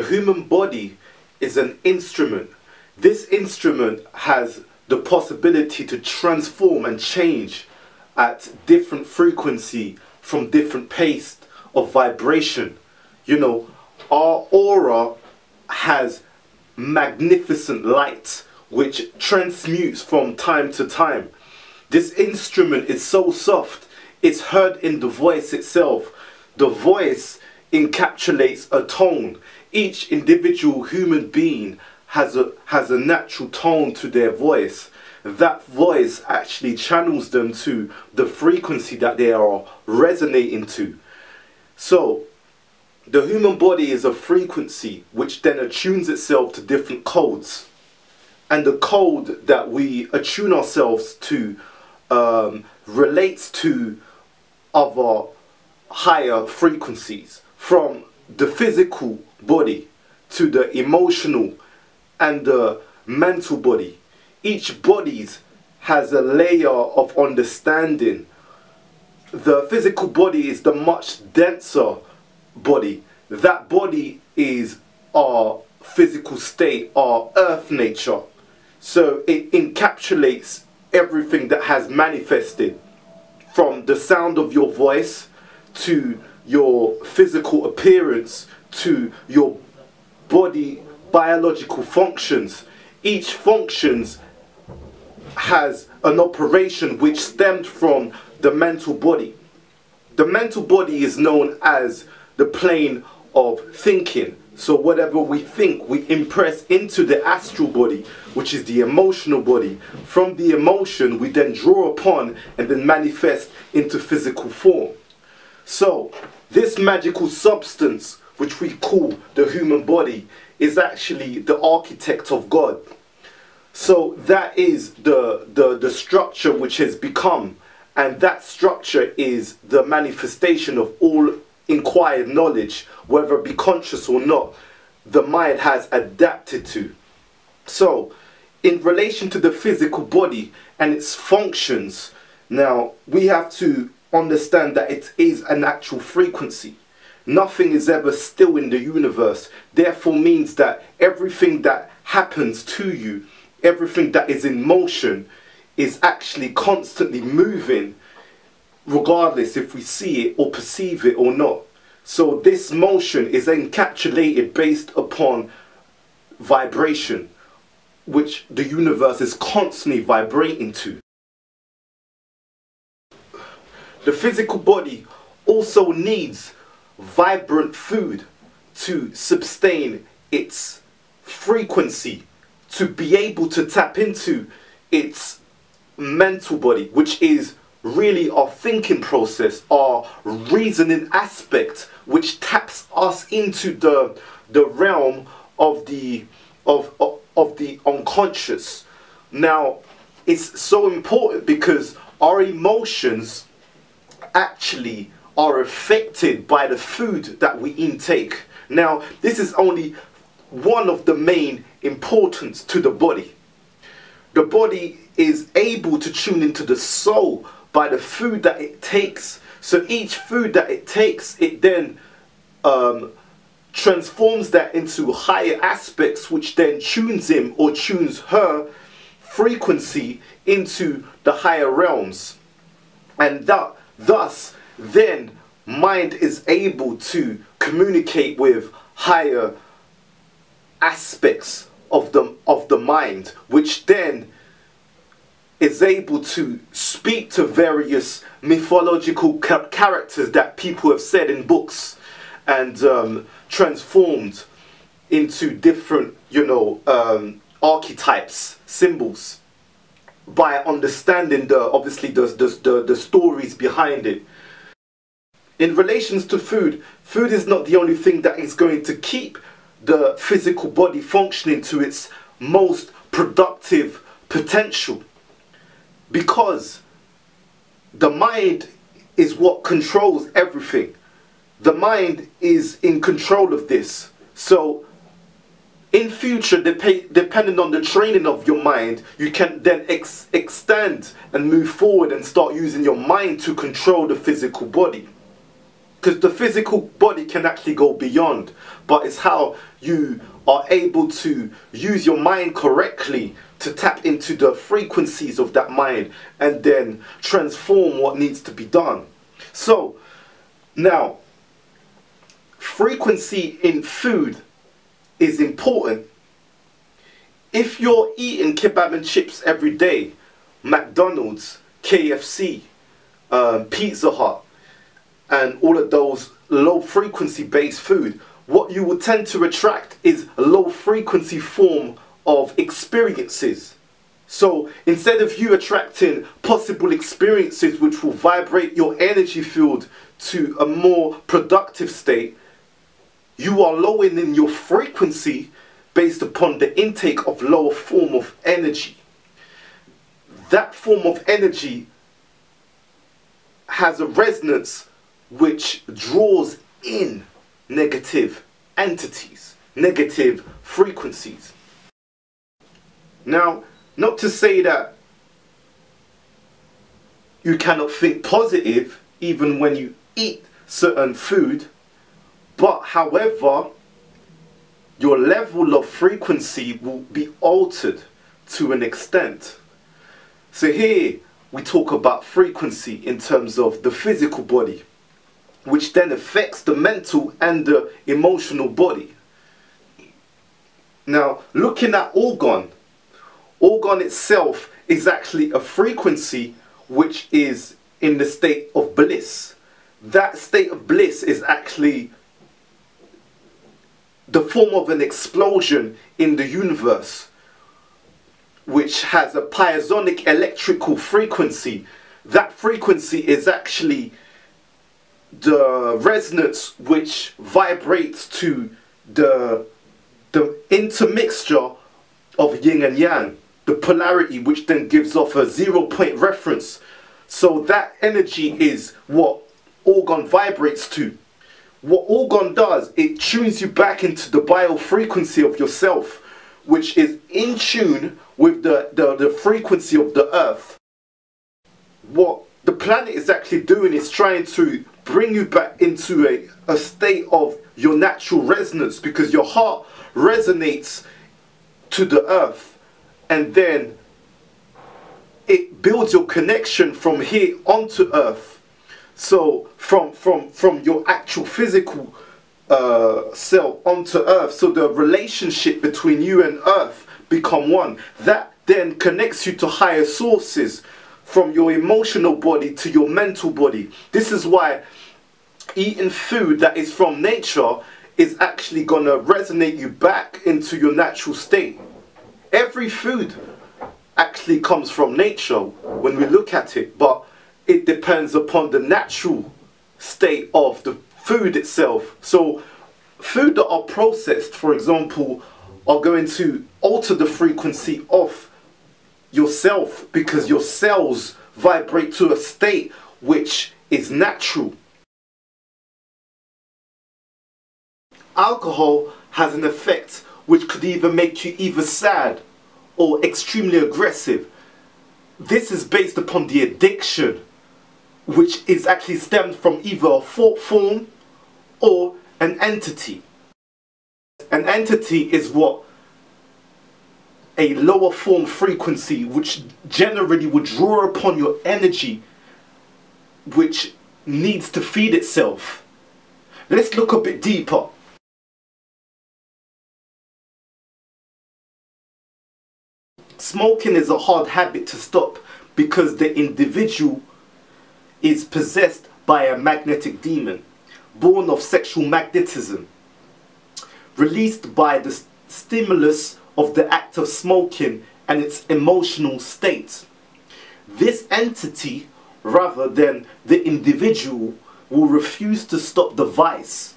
human body is an instrument. This instrument has the possibility to transform and change at different frequency from different pace of vibration. You know, our aura has magnificent light which transmutes from time to time. This instrument is so soft, it's heard in the voice itself. The voice encapsulates a tone. Each individual human being has a natural tone to their voice. That voice actually channels them to the frequency that they are resonating to. So the human body is a frequency which then attunes itself to different codes. And the code that we attune ourselves to relates to other higher frequencies, from the physical body to the emotional and the mental body. Each body has a layer of understanding. The physical body is the much denser body. That body is our physical state, our earth nature. So it encapsulates everything that has manifested, from the sound of your voice to your physical appearance to your body biological functions. Each functions has an operation which stemmed from the mental body. The mental body is known as the plane of thinking. So whatever we think, we impress into the astral body, which is the emotional body. From the emotion, we then draw upon and then manifest into physical form. So this magical substance, which we call the human body, is actually the architect of God. So that is the structure which has become, and that structure is the manifestation of all inquired knowledge, whether it be conscious or not, the mind has adapted to. So in relation to the physical body and its functions, now we have to understand that it is an actual frequency. Nothing is ever still in the universe. Therefore means that everything that happens to you, everything that is in motion, is actually constantly moving, regardless if we see it or perceive it or not. So this motion is encapsulated based upon vibration, which the universe is constantly vibrating to. The physical body also needs vibrant food to sustain its frequency, to be able to tap into its mental body, which is really our thinking process, our reasoning aspect, which taps us into the realm of the unconscious. Now, it's so important because our emotions actually are affected by the food that we intake. Now, this is only one of the main importance to the body. The body is able to tune into the soul by the food that it takes. So each food that it takes, it then transforms that into higher aspects, which then tunes him or tunes her frequency into the higher realms. And that thus then mind is able to communicate with higher aspects of the mind, which then is able to speak to various mythological characters that people have said in books and transformed into different, archetypes, symbols, by understanding obviously the stories behind it. In relations to food, food is not the only thing that is going to keep the physical body functioning to its most productive potential, because the mind is what controls everything. The mind is in control of this. So in future, depending on the training of your mind, you can then extend and move forward and start using your mind to control the physical body. because the physical body can actually go beyond, but it's how you are able to use your mind correctly to tap into the frequencies of that mind and then transform what needs to be done. So now, frequency in food is important. If you're eating kebab and chips every day, McDonald's, KFC, Pizza Hut, and all of those low frequency based food, what you will tend to attract is a low frequency form of experiences. So instead of you attracting possible experiences which will vibrate your energy field to a more productive state, you are lowering your frequency based upon the intake of lower form of energy. That form of energy has a resonance which draws in negative entities, negative frequencies. Now, not to say that you cannot think positive even when you eat certain food, but however, your level of frequency will be altered to an extent. So here we talk about frequency in terms of the physical body, which then affects the mental and the emotional body. Now, looking at orgone itself is actually a frequency which is in the state of bliss. That state of bliss is actually the form of an explosion in the universe, which has a piasonic electrical frequency. That frequency is actually the resonance which vibrates to the intermixture of yin and yang, the polarity, which then gives off a 0-point reference. So that energy is what orgone vibrates to. What orgone does, it tunes you back into the biofrequency of yourself, which is in tune with the frequency of the earth. What the planet is actually doing is trying to bring you back into a state of your natural resonance, because your heart resonates to the earth, and then it builds your connection from here onto earth. So from your actual physical self onto earth, so the relationship between you and earth become one. That then connects you to higher sources, from your emotional body to your mental body. This is why eating food that is from nature is actually going to resonate you back into your natural state. Every food actually comes from nature when we look at it, but it depends upon the natural state of the food itself. So food that are processed, for example, are going to alter the frequency of yourself, because your cells vibrate to a state which is natural. Alcohol has an effect which could either make you either sad or extremely aggressive. This is based upon the addiction, which is actually stemmed from either a thought form or an entity. An entity is what a lower form frequency which generally would draw upon your energy, which needs to feed itself. Let's look a bit deeper. Smoking is a hard habit to stop because the individual is possessed by a magnetic demon, born of sexual magnetism, released by the stimulus of the act of smoking and its emotional state. This entity, rather than the individual, will refuse to stop the vice.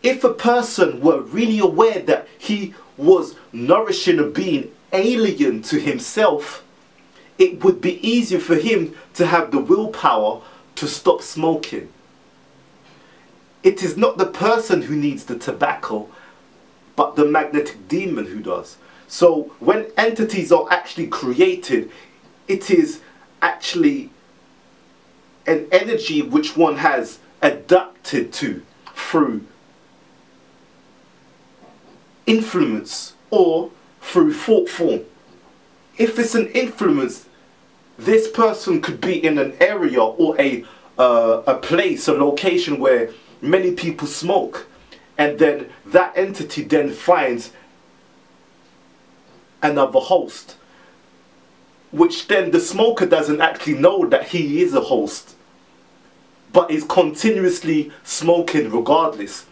If a person were really aware that he was nourishing a being alien to himself, it would be easier for him to have the willpower to stop smoking. It is not the person who needs the tobacco, but the magnetic demon who does. So when entities are actually created, it is actually an energy which one has adapted to through influence or through thought form. If it's an influence, this person could be in an area or a place, a location where many people smoke, and then that entity then finds another host, which then the smoker doesn't actually know that he is a host, but is continuously smoking regardless.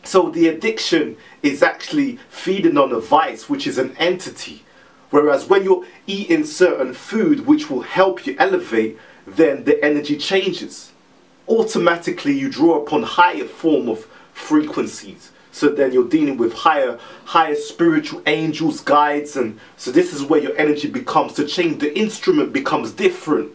So the addiction is actually feeding on a vice, which is an entity. Whereas when you're eating certain food which will help you elevate, then the energy changes. Automatically you draw upon higher form of frequencies. So then you're dealing with higher spiritual angels, guides, and so this is where your energy becomes to change. The instrument becomes different